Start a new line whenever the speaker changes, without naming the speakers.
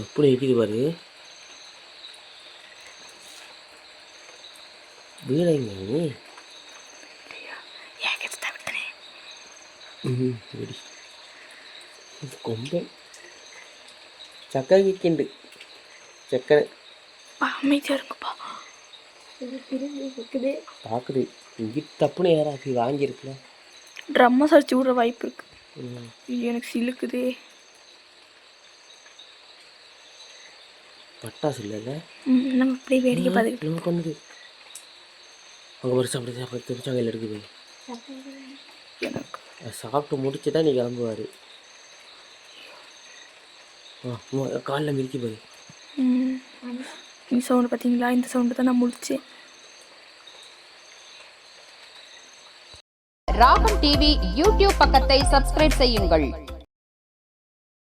எப்படி இருக்குது பாரு. வீடைங்க நீ கொம்பை சக்கரை கிண்டு சக்கரை
அமைதியாக இருக்குப்பா.
பார்க்குது இங்கே தப்புன்னு யாராச்சு வாங்கியிருக்குல.
ட்ரம்மை சரிச்சு விட்ற வாய்ப்பு இருக்கு. எனக்கு சிலுக்குதே.
பட்டாசு இல்லைல்ல.
நம்ம அப்படியே வேடிக்கை பார்த்துக்கிட்டு
நம்ம பண்ணுது. அங்கே ஒரு சாப்பிட்டு திருச்சங்கையில் இருக்குது.
எனக்கு
சாப்பிட்டு முடிச்சு தான் நீ கிளம்புவார். காலில் மிதிக்க போய்
இந்த சவுண்டு பார்த்தீங்களா? இந்த சவுண்டு தான் நான் முடிச்சேன்.
ராகம் டிவி யூடியூப் பக்கத்தை சப்ஸ்கிரைப் செய்யுங்கள்.